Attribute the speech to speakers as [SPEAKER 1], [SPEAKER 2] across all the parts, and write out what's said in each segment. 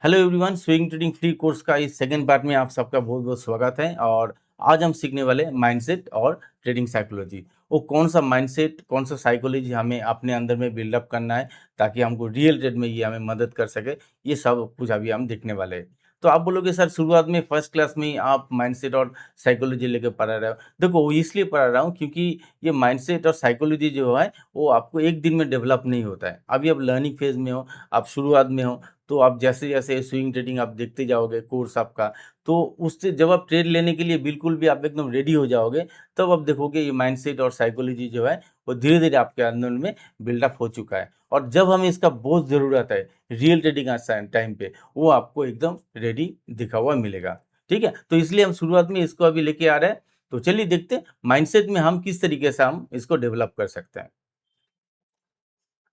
[SPEAKER 1] Hello everyone, swing trading free course का इस second part में आप सबका बहुत बहुत स्वागत है। और आज हम सीखने वाले माइंडसेट और ट्रेडिंग साइकोलॉजी। वो कौन सा माइंडसेट, कौन सा साइकोलॉजी हमें अपने अंदर में बिल्डअप करना है ताकि हमको रियल ट्रेड में ये हमें मदद कर सके, ये सब कुछ अभी हम देखने वाले हैं। तो आप बोलोगे सर, शुरुआत में फर्स्ट क्लास में ही आप माइंडसेट और साइकोलॉजी लेकर पढ़ा रहे हो। देखो, वो इसलिए पढ़ा रहा हूँ क्योंकि ये माइंडसेट और साइकोलॉजी जो है वो आपको एक दिन में डेवलप नहीं होता है। अभी आप लर्निंग फेज में हो, आप शुरुआत में हो, तो आप जैसे-जैसे स्विंग ट्रेडिंग आप देखते जाओगे कोर्स आपका, तो उससे जब आप ट्रेड लेने के लिए बिल्कुल भी आप एकदम रेडी हो जाओगे, तब आप देखोगे ये माइंडसेट और साइकोलॉजी जो है, वो धीरे-धीरे आपके अंदर में बिल्डअप हो चुका है। और जब हमें इसका बहुत ज़रूरत है, रियल ट्रेडिंग टाइम पे, वो आपको एकदम रेडी दिखा हुआ मिलेगा। ठीक है? तो इसलिए हम शुरुआत में इसको अभी लेके आ रहे हैं। तो चलिए देखते हैं माइंडसेट में हम किस तरीके से हम इसको डेवलप कर सकते हैं।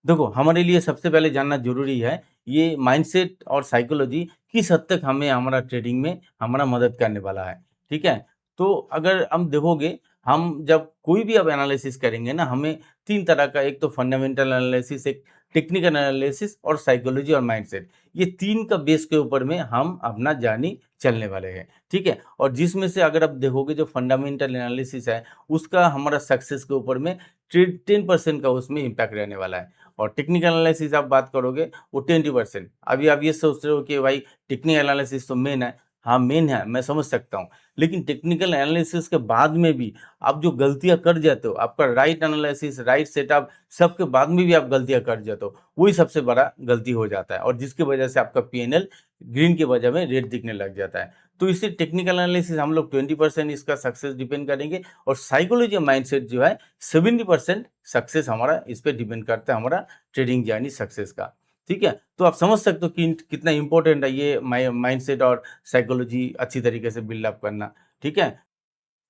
[SPEAKER 1] देखो, हमारे लिए सबसे पहले जानना ज़रूरी है, ये माइंडसेट और साइकोलॉजी किस हद तक हमें हमारा ट्रेडिंग में हमारा मदद करने वाला है, ठीक है? तो अगर हम देखोगे, हम जब कोई भी अब एनालिसिस करेंगे ना, हमें 3 तरह का, एक तो फंडामेंटल एनालिसिस, एक टेक्निकल एनालिसिस और साइकोलॉजी और माइंडसेट। ये 3 का बेस के ऊपर में हम अपना जर्नी चलने वाले हैं, ठीक है? और जिसमें से अगर आप देखोगे जो फंडामेंटल एनालिसिस है, उसका हमारा सक्सेस के ऊपर में 10% का उसमें इम्पैक्ट रहने वाला है। और टेक्निकल एनालिसिस आप बात करोगे, वो 20%। अभी आप ये सोच रहे हो कि भाई टेक्निकल एनालिसिस तो मेन है। हाँ, मेन है, मैं समझ सकता हूँ। लेकिन टेक्निकल एनालिसिस के बाद में भी आप जो गलतियाँ कर जाते हो, आपका राइट एनालिसिस, राइट सेटअप, सबके बाद में भी आप गलतियाँ कर जाते हो, वही सबसे बड़ा गलती हो जाता है और जिसकी वजह से आपका पीएनएल ग्रीन की वजह में रेड दिखने लग जाता है। तो इससे टेक्निकल एनालिसिस हम लोग 20% इसका सक्सेस डिपेंड करेंगे और साइकोलॉजी माइंडसेट जो है 70% सक्सेस हमारा इस पे डिपेंड करता है, हमारा ट्रेडिंग जर्नी सक्सेस का। ठीक है? तो आप समझ सकते हो कि कितना इम्पोर्टेंट है ये माइंडसेट और साइकोलॉजी अच्छी तरीके से बिल्ड अप करना। ठीक है?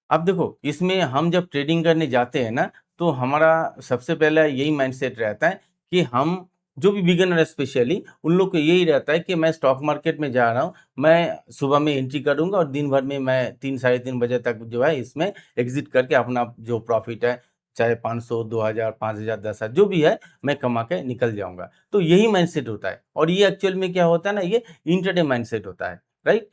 [SPEAKER 1] अब देखो, इसमें हम जब ट्रेडिंग करने जाते हैं ना, तो हमारा सबसे पहला यही माइंडसेट रहता है कि हम जो भी बिगिनर है स्पेशली, उन लोग को यही रहता है कि मैं स्टॉक मार्केट में जा रहा हूँ, मैं सुबह में एंट्री करूँगा और दिन भर में मैं 3 साढ़े 3 बजे तक जो है इसमें एग्ज़िट करके अपना जो प्रॉफ़िट है, चाहे 500, 2000, 5000, 10,000 जो भी है, मैं कमा के निकल जाऊँगा। तो यही माइंडसेट होता है और ये एक्चुअल में क्या होता है ना, ये इंट्राडे माइंडसेट होता है, राइट?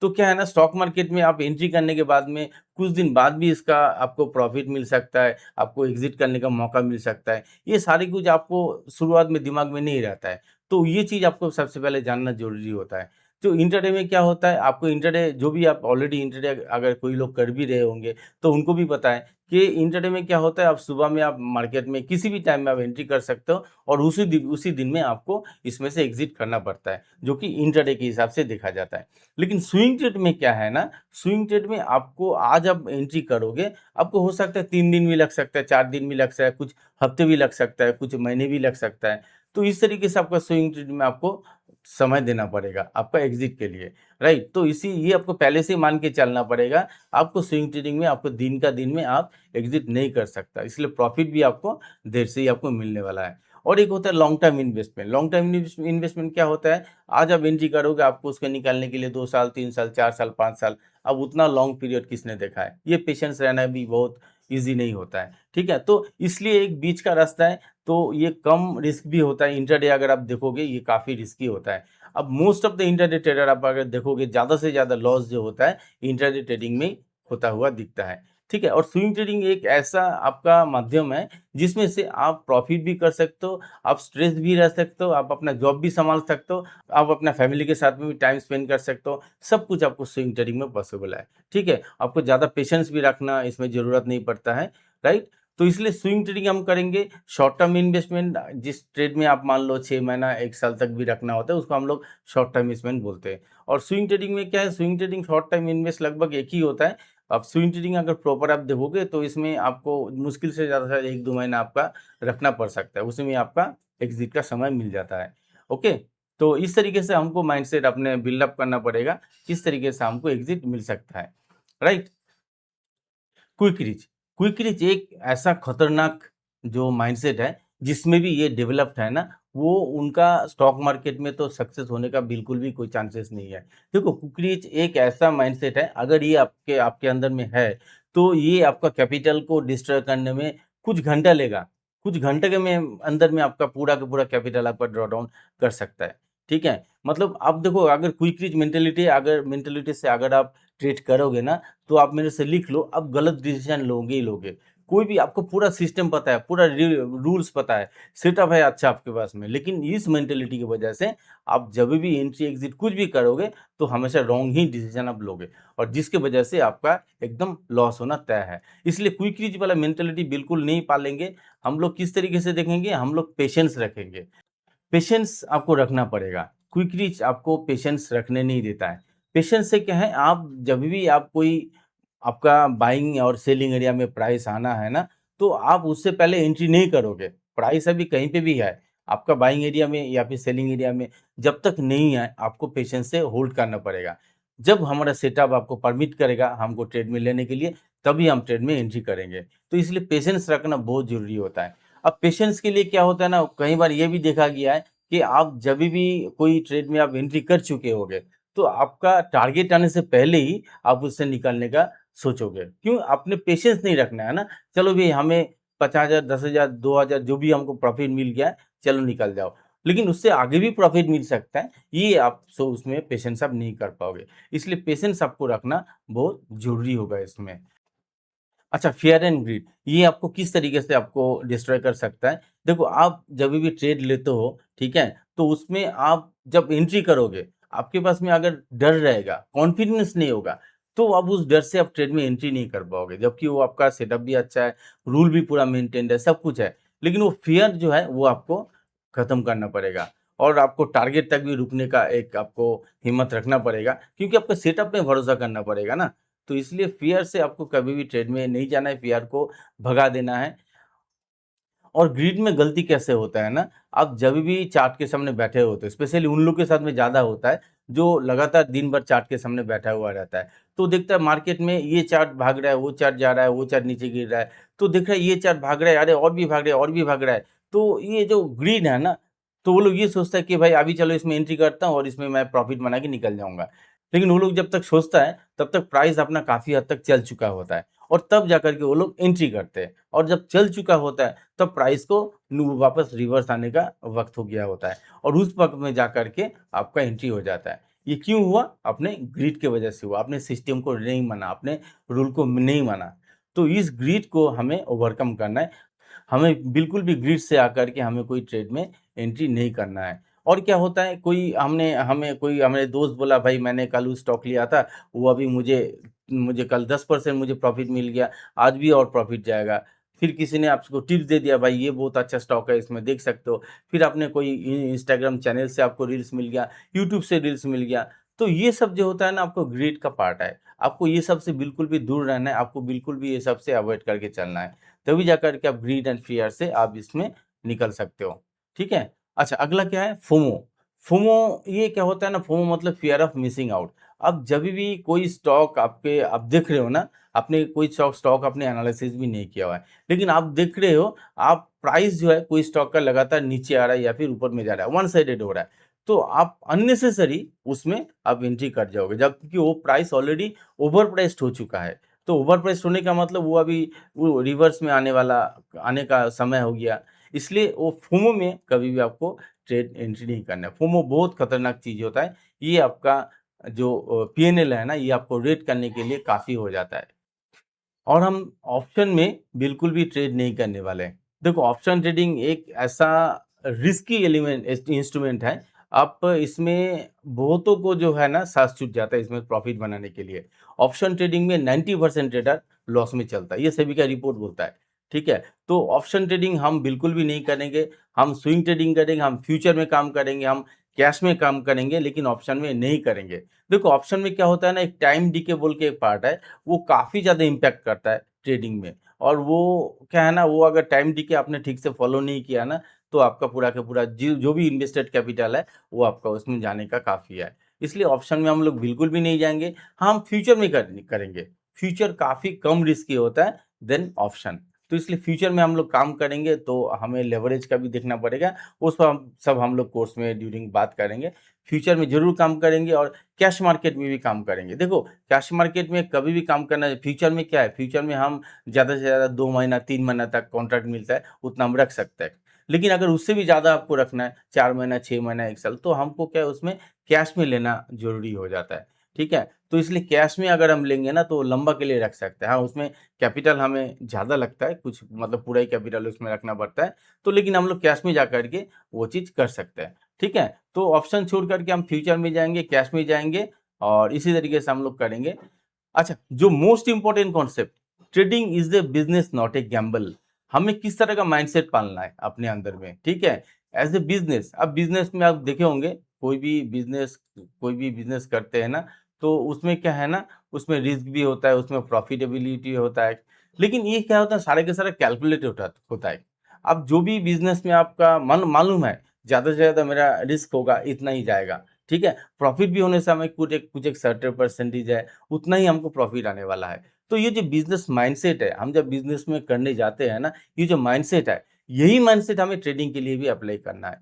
[SPEAKER 1] तो क्या है ना, स्टॉक मार्केट में आप एंट्री करने के बाद में कुछ दिन बाद भी इसका आपको प्रॉफ़िट मिल सकता है, आपको एग्ज़िट करने का मौका मिल सकता है। ये सारी कुछ आपको शुरुआत में दिमाग में नहीं रहता है। तो ये चीज़ आपको सबसे पहले जानना ज़रूरी होता है। तो इंट्राडे में क्या होता है, आपको इंट्राडे जो भी आप ऑलरेडी इंट्राडे अगर कोई लोग कर भी रहे होंगे, तो उनको भी पता है कि इंट्राडे में क्या होता है, आप सुबह में आप मार्केट में किसी भी टाइम में आप एंट्री कर सकते हो और उसी दिन में आपको इसमें से एग्ज़िट करना पड़ता है, जो कि इंट्राडे के हिसाब से देखा जाता है। लेकिन स्विंग ट्रेड में क्या है ना, स्विंग ट्रेड में आपको आज आप एंट्री करोगे, आपको हो सकता है 3 दिन भी लग सकता है, 4 दिन भी लग सकता है, कुछ हफ्ते भी लग सकता है, कुछ महीने भी लग सकता है। तो इस तरीके से आपका स्विंग ट्रेड में आपको समय देना पड़ेगा, आपका एग्ज़िट के लिए, राइट? तो ये आपको पहले से ही मान के चलना पड़ेगा, आपको स्विंग ट्रेडिंग में आपको दिन का दिन में आप एग्ज़िट नहीं कर सकता, इसलिए प्रॉफ़िट भी आपको देर से ही आपको मिलने वाला है। और एक होता है long term investment. Long term investment क्या होता है, आज आप एंट्री करोगे, आपको उसको निकालने के लिए 2 साल, 3 साल, 4 साल, 5 साल, अब उतना लॉन्ग पीरियड किसने देखा है? ये पेशेंस रहना भी बहुत ईज़ी नहीं होता है, ठीक है? तो इसलिए एक बीच का रास्ता है, तो ये कम रिस्क भी होता है। इंट्राडे अगर आप देखोगे, ये काफ़ी रिस्की होता है। अब most of the intraday trader आप अगर देखोगे, ज़्यादा से ज़्यादा लॉस जो होता है, इंट्राडे ट्रेडिंग में होता हुआ दिखता है, ठीक है? और स्विंग ट्रेडिंग एक ऐसा आपका माध्यम है, जिसमें से आप प्रॉफ़िट भी कर सकते हो, आप स्ट्रेस भी रह सकते हो, आप अपना जॉब भी सँभाल सकते हो, आप अपना फैमिली के साथ में भी टाइम स्पेंड कर सकते हो, सब कुछ आपको स्विंग ट्रेडिंग में पॉसिबल है, ठीक है? आपको ज़्यादा पेशेंस भी रखना इसमें ज़रूरत नहीं पड़ता है, राइट? तो इसलिए स्विंग ट्रेडिंग हम करेंगे, शॉर्ट टर्म इन्वेस्टमेंट जिस ट्रेड में आप मान लो 6 महीना, 1 साल तक भी रखना होता है, उसको हम लोग शॉर्ट टर्म इन्वेस्टमेंट बोलते हैं। और स्विंग ट्रेडिंग में क्या है, swing trading, short term invest लगभग एक ही होता है। आप स्विंग ट्रेडिंग अगर प्रॉपर आप देखोगे, तो इसमें आपको मुश्किल से ज़्यादा से 1-2 महीना आपका रखना पड़ सकता है, उसमें आपका एग्ज़िट का समय मिल जाता है। ओके? तो इस तरीके से हमको माइंडसेट अपने बिल्डअप करना पड़ेगा, किस तरीके से हमको एग्ज़िट मिल सकता है, right? Quick reach. Quick reach एक ऐसा खतरनाक जो माइंडसेट है, जिसमें भी ये डेवलप्ड है ना, वो उनका स्टॉक मार्केट में तो सक्सेस होने का बिल्कुल भी कोई चांसेस नहीं है। देखो, क्विक रीच एक ऐसा माइंडसेट है, अगर ये आपके आपके अंदर में है, तो ये आपका कैपिटल को डिस्ट्रॉय करने में कुछ घंटा लेगा। कुछ घंटे के में अंदर में आपका पूरा का पूरा कैपिटल आपका ड्रॉ डाउन कर सकता है। ठीक है? मतलब आप देखो, अगर क्विक रिच मेंटालिटी से अगर आप ट्रेड करोगे ना, तो आप मेरे से लिख लो, आप गलत डिसीज़न लोगे ही लोगे। कोई भी आपको पूरा सिस्टम पता है, पूरा रूल्स पता है, सेटअप है अच्छा आपके पास में, लेकिन इस मेंटालिटी की वजह से आप जब भी एंट्री एग्जिट कुछ भी करोगे, तो हमेशा रॉन्ग ही डिसीजन आप लोगे, और जिसकी वजह से आपका एकदम लॉस होना तय है। इसलिए क्विक रिच वाला मेंटालिटी बिल्कुल नहीं पालेंगे। हम लोग किस तरीके से देखेंगे, हम लोग पेशेंस रखेंगे। पेशेंस आपको रखना पड़ेगा। क्विक रिच आपको पेशेंस रखने नहीं देता है। पेशेंस से क्या है, आप जब भी आप कोई आपका बाइंग और सेलिंग एरिया में प्राइस आना है ना, तो आप उससे पहले एंट्री नहीं करोगे। प्राइस अभी कहीं पे भी है, आपका बाइंग एरिया में या फिर सेलिंग एरिया में, जब तक नहीं आए, आपको पेशेंस से होल्ड करना पड़ेगा। जब हमारा सेटअप आपको परमिट करेगा हमको ट्रेड में लेने के लिए, तभी हम ट्रेड में एंट्री करेंगे। तो इसलिए पेशेंस रखना बहुत ज़रूरी होता है। अब पेशेंस के लिए क्या होता है ना, कई बार ये भी देखा गया है कि आप जभी भी कोई ट्रेड में आप एंट्री कर चुके होगे, तो आपका टारगेट आने से पहले ही आप उससे निकलने का सोचोगे। क्यों? आपने पेशेंस नहीं रखना है ना, चलो भई हमें 50,000, 10,000, 2,000 जो भी हमको प्रॉफ़िट मिल गया है, चलो निकल जाओ। लेकिन उससे आगे भी प्रॉफ़िट मिल सकता है, ये आप उसमें पेशेंस आप नहीं कर पाओगे। इसलिए पेशेंस आपको रखना बहुत ज़रूरी होगा इसमें। अच्छा, फ़ियर एंड ग्रीड ये आपको किस तरीके से आपको डिस्ट्रॉय कर सकता है? देखो, आप जभी भी ट्रेड लेते हो, ठीक है? तो उसमें आप जब एंट्री करोगे, आपके पास में अगर डर रहेगा, कॉन्फिडेंस नहीं होगा, तो आप उस डर से आप ट्रेड में एंट्री नहीं कर पाओगे। जबकि वो आपका सेटअप भी अच्छा है, रूल भी पूरा मेंटेन्ड है, सब कुछ है। लेकिन वो फ़ियर जो है, वो आपको खत्म करना पड़ेगा, और आपको टारगेट तक भी रुकने का एक आपको हिम्मत रखना पड़ेगा, क्योंकि आपका सेटअप पे भरोसा करना पड़ेगा ना। तो इसलिए फ़ियर से आपको कभी भी ट्रेड में नहीं जाना है, फ़ियर को भगा देना है। और ग्रिड में गलती कैसे होता है ना, आप जब भी चार्ट के सामने बैठे होते हो, स्पेशली उन लोग के साथ में ज़्यादा होता है, जो लगातार दिन भर चार्ट के सामने बैठा हुआ रहता है। तो देखता है मार्केट में ये चार्ट भाग रहा है, वो चार्ट जा रहा है, वो चार्ट नीचे गिर रहा है, तो देख रहा है ये चार्ट भाग रहा है, अरे और भी भाग रहा है, और भी भाग रहा है। तो ये जो ग्रीड है ना, तो वो लोग ये सोचता है कि भाई अभी चलो इसमें एंट्री करता हूँ और इसमें मैं प्रॉफ़िट बना के निकल जाऊँगा। लेकिन वो लोग जब तक सोचता है, तब तक प्राइस अपना काफ़ी हद तक चल चुका होता है, और तब जाकर के वो लोग एंट्री करते हैं, और जब चल चुका होता है, तब प्राइस को वापस रिवर्स आने का वक़्त हो गया होता है, और उस वक़्त में जाकर के आपका एंट्री हो जाता है। ये क्यों हुआ? अपने ग्रीड की वजह से हुआ, आपने सिस्टम को नहीं माना, आपने रूल को नहीं माना। तो इस ग्रीड को हमें ओवरकम करना है। हमें बिल्कुल भी ग्रिड से आकर के हमें कोई ट्रेड में एंट्री नहीं करना है। और क्या होता है, कोई हमें दोस्त बोला, भाई मैंने कल वो स्टॉक लिया था, वो अभी मुझे मुझे कल 10% मुझे प्रॉफ़िट मिल गया, आज भी और प्रॉफ़िट जाएगा। फिर किसी ने आपको टिप्स दे दिया, भाई ये बहुत अच्छा स्टॉक है, इसमें देख सकते हो। फिर आपने कोई इंस्टाग्राम चैनल से आपको रील्स मिल गया, यूट्यूब से रील्स मिल गया। तो ये सब जो होता है ना, आपको ग्रिड का पार्ट है। आपको ये सब से बिल्कुल भी दूर रहना है, आपको बिल्कुल भी ये सब से अवॉइड करके चलना है। तभी जाकर के आप ग्रीड एंड फ़ियर से आप इसमें निकल सकते हो, ठीक है? अच्छा, अगला क्या है, फोमो। फोमो ये क्या होता है ना, फोमो मतलब फ़ियर ऑफ मिसिंग आउट। अब जभी भी कोई स्टॉक आप देख रहे हो ना, आपने कोई स्टॉक आपने एनालिसिस भी नहीं किया हुआ है, लेकिन आप देख रहे हो, आप प्राइस जो है कोई स्टॉक का लगातार नीचे आ रहा है या फिर ऊपर में जा रहा है, वन साइडेड हो रहा है, तो आप अननेसेसरी उसमें आप एंट्री कर जाओगे, जबकि वो प्राइस ऑलरेडी ओवर प्राइस्ड हो चुका है। तो ओवर प्राइस्ड होने का मतलब वो रिवर्स में आने का समय हो गया। इसलिए वो फोमो में कभी भी आपको ट्रेड एंट्री नहीं करना है। फोमो बहुत खतरनाक चीज़ होता है। ये आपका जो पीएनएल है ना, ये आपको रेट करने के लिए काफ़ी हो जाता है। और हम ऑप्शन में बिल्कुल भी ट्रेड नहीं करने वाले हैं। देखो, ऑप्शन ट्रेडिंग एक ऐसा रिस्की इंस्ट्रूमेंट है। आप इसमें बहुतों को जो है ना सांस छूट जाता है इसमें प्रॉफिट बनाने के लिए। ऑप्शन ट्रेडिंग में 90% ट्रेडर लॉस में चलता है, ये सभी का रिपोर्ट बोलता है, ठीक है? तो ऑप्शन ट्रेडिंग हम बिल्कुल भी नहीं करेंगे। हम स्विंग ट्रेडिंग करेंगे, हम फ्यूचर में काम करेंगे, हम कैश में काम करेंगे, लेकिन ऑप्शन में नहीं करेंगे। देखो, ऑप्शन में क्या होता है ना, एक टाइम डिके बोल के एक पार्ट है, वो काफ़ी ज़्यादा इम्पैक्ट करता है ट्रेडिंग में। और वो क्या है ना, वो अगर टाइम डीके आपने ठीक से फॉलो नहीं किया ना, तो आपका पूरा का पूरा जो भी इन्वेस्टेड कैपिटल है, वो आपका उसमें जाने का काफ़ी है। इसलिए ऑप्शन में हम लोग बिल्कुल भी नहीं जाएँगे। हाँ, हम फ्यूचर में करेंगे। फ्यूचर काफ़ी कम रिस्की होता है देन ऑप्शन। तो इसलिए फ्यूचर में हम लोग काम करेंगे, तो हमें लेवरेज का भी देखना पड़ेगा। उस पर हम सब हम लोग कोर्स में ड्यूरिंग बात करेंगे। फ्यूचर में ज़रूर काम करेंगे, और कैश मार्केट में भी काम करेंगे। देखो, कैश मार्केट में कभी भी काम करना है, फ्यूचर में क्या है, फ्यूचर में हम ज़्यादा से ज़्यादा 2 महीना, 3 महीना तक कॉन्ट्रैक्ट मिलता है, उतना हम रख सकते हैं। लेकिन अगर उससे भी ज़्यादा आपको रखना है 4 महीना, 6 महीना, 1 साल, तो हमको क्या है उसमें कैश में लेना ज़रूरी हो जाता है, ठीक है? तो इसलिए कैश में अगर हम लेंगे ना तो लंबा के लिए रख सकते हैं। हाँ, उसमें कैपिटल हमें ज़्यादा लगता है, कुछ मतलब पूरा ही कैपिटल उसमें रखना पड़ता है, तो लेकिन हम लोग कैश में जा कर के वो चीज़ कर सकते हैं, ठीक है? तो ऑप्शन छोड़ कर के हम फ्यूचर में जाएँगे, कैश में जाएँगे और इसी तरीके से हम लोग करेंगे। अच्छा, जो most important concept, trading is the business not a Gamble. हमें किस तरह का माइंडसेट पालना है अपने अंदर में, ठीक है? एज़ ए बिज़नेस, अब बिज़नेस में आप देखे होंगे कोई भी बिज़नेस करते हैं ना, तो उसमें क्या है ना, उसमें रिस्क भी होता है, उसमें प्रॉफिटेबिलिटी होता है। लेकिन ये क्या होता है, सारे के सारे कैलकुलेट होता है। अब जो भी बिज़नेस में आपका मन मालूम है, ज़्यादा से ज़्यादा मेरा रिस्क होगा, इतना ही जाएगा, ठीक है? प्रॉफिट भी होने से हमें कुछ एक सर्टेन परसेंटेज है, उतना ही हमको प्रॉफिट आने वाला है। तो ये जो बिज़नेस माइंडसेट है, हम जब बिज़नेस में करने जाते हैं ना, ये जो माइंडसेट है, यही माइंडसेट हमें ट्रेडिंग के लिए भी अप्लाई करना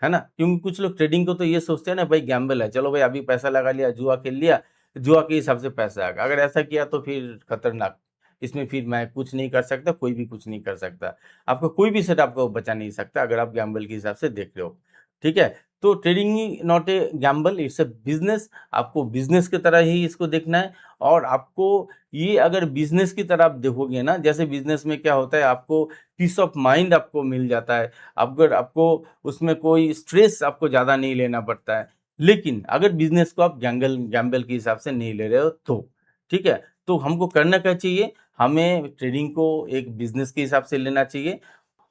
[SPEAKER 1] है ना? क्योंकि कुछ लोग ट्रेडिंग को तो ये सोचते हैं ना, भाई गैम्बल है, चलो भाई अभी पैसा लगा लिया, जुआ खेल लिया, जुआ के हिसाब से पैसा आएगा। अगर ऐसा किया तो फिर खतरनाक, इसमें फिर मैं कुछ नहीं कर सकता, कोई भी कुछ नहीं कर सकता। आपका कोई भी सेट आपको बचा नहीं सकता अगर आप गैम्बल के हिसाब से देख रहे हो, ठीक है? तो trading he not a Gamble, it's a business. आपको बिज़नेस की तरह ही इसको देखना है और आपको ये अगर बिज़नेस की तरह आप देखोगे ना, जैसे बिज़नेस में क्या होता है, आपको पीस ऑफ माइंड आपको मिल जाता है। अगर आपको उसमें कोई स्ट्रेस आपको ज़्यादा नहीं लेना पड़ता है। लेकिन अगर बिज़नेस को आप गैम्बल के हिसाब से नहीं ले रहे हो तो, ठीक है? तो हमको करना क्या चाहिए? हमें ट्रेडिंग को एक बिज़नेस के हिसाब से लेना चाहिए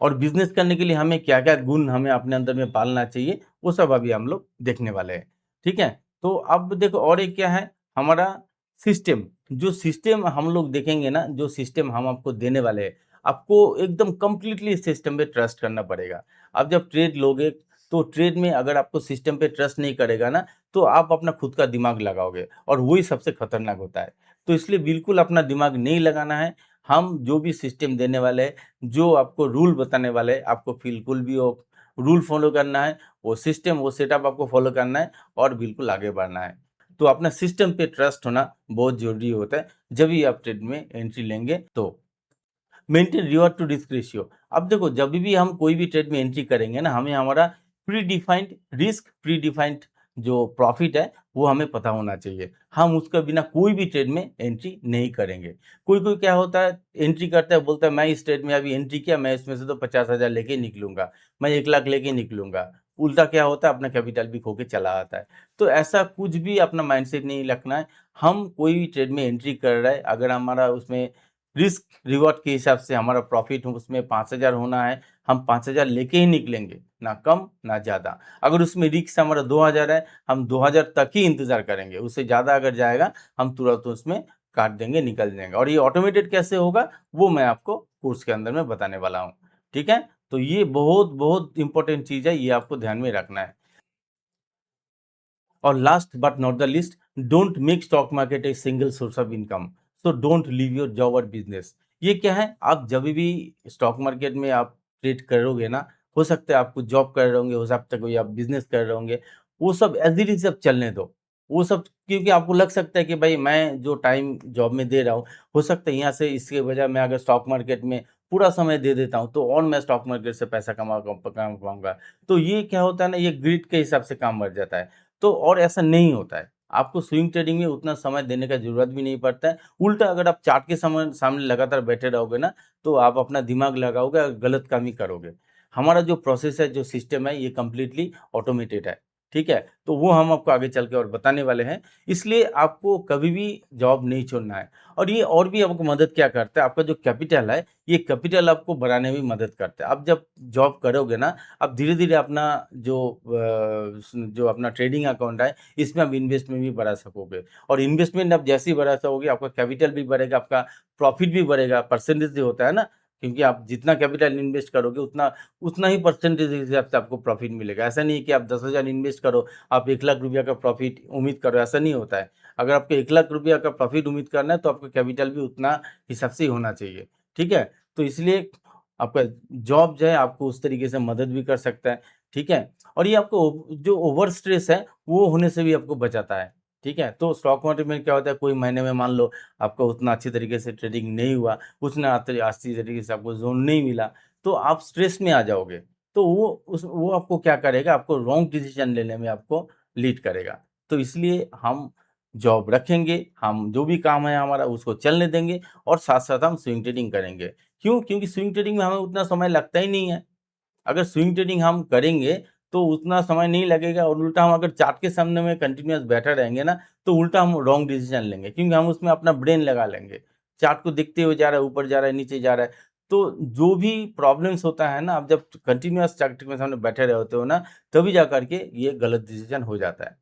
[SPEAKER 1] और बिज़नेस करने के लिए हमें क्या-क्या गुण हमें अपने अंदर में पालना चाहिए, वो सब अभी हम लोग देखने वाले हैं, ठीक है? तो अब देखो और एक क्या है, हमारा सिस्टम, जो सिस्टम हम लोग देखेंगे ना, जो सिस्टम हम आपको देने वाले हैं, आपको एकदम कंप्लीटली इस सिस्टम पे ट्रस्ट करना पड़ेगा। आप जब ट्रेड लोगे, तो ट्रेड में अगर आपको सिस्टम पे ट्रस्ट नहीं करेगा ना, तो आप अपना खुद का दिमाग लगाओगे और वही सबसे खतरनाक होता है। तो इसलिए बिल्कुल अपना दिमाग नहीं लगाना है, हम जो भी सिस्टम देने वाले हैं, जो आपको रूल बताने वाले हैं, आपको बिल्कुल भी वो रूल फ़ॉलो करना है, वो सिस्टम, वो सेटअप आपको फ़ॉलो करना है और बिल्कुल आगे बढ़ना है। तो अपना सिस्टम पे ट्रस्ट होना बहुत ज़रूरी होता है, जब भी आप ट्रेड में एंट्री लेंगे तो। Maintain reward to risk ratio. अब देखो जब भी हम कोई भी ट्रेड में एंट्री करेंगे ना, हमें हमारा pre defined risk, pre defined जो प्रॉफिट है, वो हमें पता होना चाहिए। हम उसके बिना कोई भी ट्रेड में एंट्री नहीं करेंगे। कोई-कोई क्या होता है, एंट्री करता है, बोलता है मैं इस ट्रेड में अभी एंट्री किया, मैं इसमें से तो 50,000 लेके निकलूँगा, मैं 1 लाख लेके निकलूँगा। उल्टा क्या होता है, अपना कैपिटल भी खो के चला आता है। तो ऐसा कुछ भी अपना माइंडसेट नहीं रखना है। हम कोई भी ट्रेड में एंट्री कर रहे हैं, अगर हमारा उसमें रिस्क रिवॉर्ड के हिसाब से हमारा प्रॉफिट उसमें 5,000 होना है, हम 5,000 लेके ही निकलेंगे, ना कम ना ज़्यादा। अगर उसमें रिस्क हमारा 2,000 है, हम 2,000 तक ही इंतज़ार करेंगे, उससे ज़्यादा अगर जाएगा, हम तुरंत उसमें काट देंगे, निकल जाएँगे और ये ऑटोमेटेड कैसे होगा, वो मैं आपको कोर्स के अंदर में बताने वाला हूँ, ठीक है? तो ये बहुत-बहुत इम्पोर्टेंट चीज़ है, ये आपको ध्यान में रखना है। और last but not the least, don't make stock market a single source of income, so don't leave your job और बिजनेस। ये क्या है, आप जब भी स्टॉक मार्केट में आप ट्रेड करोगे ना, हो सकता है आप कुछ जॉब कर रहे होंगे, हो सकता है कोई आप बिजनेस कर रहे होंगे, वो सब एज इट इज सब चलने दो। वो सब क्योंकि आपको लग सकता है कि भाई मैं जो टाइम जॉब में दे रहा हूँ, हो सकता है यहाँ से इसके वजह मैं अगर स्टॉक मार्केट में पूरा समय दे देता हूँ तो और मैं स्टॉक मार्केट से पैसा कमा पाऊंगा। तो ये क्या होता है ना, ये ग्रिड के हिसाब से काम बढ़ जाता है। तो और ऐसा नहीं होता है। आपको स्विंग ट्रेडिंग में उतना समय देने का ज़रूरत भी नहीं पड़ता है। उल्टा अगर आप चार्ट के सामने लगातार बैठे रहोगे ना, तो आप अपना दिमाग लगाओगे और गलत काम ही करोगे। हमारा जो प्रोसेस है, जो सिस्टम है, ये कंप्लीटली ऑटोमेटेड है, ठीक है? तो वो हम आपको आगे चल के और बताने वाले हैं। इसलिए आपको कभी भी जॉब नहीं छोड़ना है और ये और भी आपको मदद क्या करता है, आपका जो कैपिटल है, ये कैपिटल आपको बढ़ाने में मदद करता है। आप जब जॉब करोगे ना, आप धीरे-धीरे अपना जो अपना ट्रेडिंग अकाउंट है, इसमें आप इन्वेस्टमेंट भी बढ़ा सकोगे और इन्वेस्टमेंट आप जैसे ही बढ़ा सकोगे, आपका कैपिटल भी बढ़ेगा, आपका प्रॉफिट भी बढ़ेगा, परसेंटेज जो होता है ना, क्योंकि आप जितना कैपिटल इन्वेस्ट करोगे, उतना उतना ही परसेंटेज के हिसाब से आपको प्रॉफिट मिलेगा। ऐसा नहीं है कि आप 10,000 इन्वेस्ट करो, आप 1,00,000 रुपया का प्रॉफिट उम्मीद करो, ऐसा नहीं होता है। अगर आपको 1,00,000 रुपया का प्रॉफिट उम्मीद करना है, तो आपका कैपिटल भी उतना हिसाब से ही होना चाहिए, ठीक है? तो इसलिए आपका जॉब जो है आपको उस तरीके से मदद भी कर सकता है, ठीक है? और ये आपको जो ओवर स्ट्रेस है, वो होने से भी आपको बचाता है, ठीक है? तो स्टॉक मार्केट में क्या होता है, कोई महीने में मान लो आपका उतना अच्छी तरीके से ट्रेडिंग नहीं हुआ, उतना अच्छी तरीके से आपको ज़ोन नहीं मिला, तो आप स्ट्रेस में आ जाओगे। तो वो आपको क्या करेगा, आपको रॉन्ग डिसीजन लेने में आपको लीड करेगा। तो इसलिए हम जॉब रखेंगे, हम जो भी काम है हमारा उसको चलने देंगे और साथ-साथ हम स्विंग ट्रेडिंग करेंगे। क्यों? क्योंकि स्विंग ट्रेडिंग में हमें उतना समय लगता ही नहीं है। अगर स्विंग ट्रेडिंग हम करेंगे तो उतना समय नहीं लगेगा और उल्टा हम अगर चार्ट के सामने में कंटिन्यूअस बैठे रहेंगे ना, तो उल्टा हम रॉन्ग डिसीजन लेंगे क्योंकि हम उसमें अपना ब्रेन लगा लेंगे। चार्ट को देखते हुए जा रहा है, ऊपर जा रहा है, नीचे जा रहा है। तो जो भी प्रॉब्लम्स होता है ना, आप जब कंटिन्यूअस चार्ट के सामने बैठे रहे होते हो ना, तभी जा कर के ये गलत डिसीजन हो जाता है।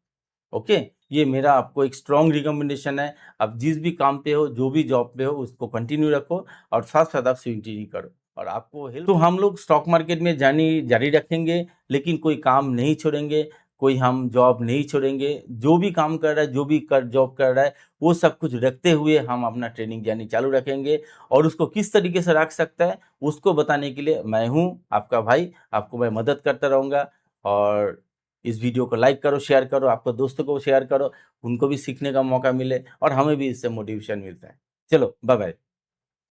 [SPEAKER 1] ओके? ये मेरा आपको एक स्ट्रॉन्ग रिकमेंडेशन है। आप जिस भी काम पे हो, जो भी जॉब पे हो, उसको कंटिन्यू रखो और साथ-साथ आप स्विंग ट्रेडिंग करो और आपको हेल्प तो हम लोग स्टॉक मार्केट में जानी जारी रखेंगे, लेकिन कोई काम नहीं छोड़ेंगे, कोई हम जॉब नहीं छोड़ेंगे। जो भी काम कर रहा है, जो भी कर जॉब कर रहा है, वो सब कुछ रखते हुए हम अपना ट्रेडिंग जर्नी चालू रखेंगे और उसको किस तरीके से रख सकता है, उसको बताने के लिए मैं हूँ, आपका भाई, आपको मैं मदद करता रहूँगा और इस वीडियो को लाइक करो, शेयर करो, आपके दोस्तों को शेयर करो, उनको भी सीखने का मौका मिले और हमें भी इससे मोटिवेशन मिलता है। चलो, बाय-बाय।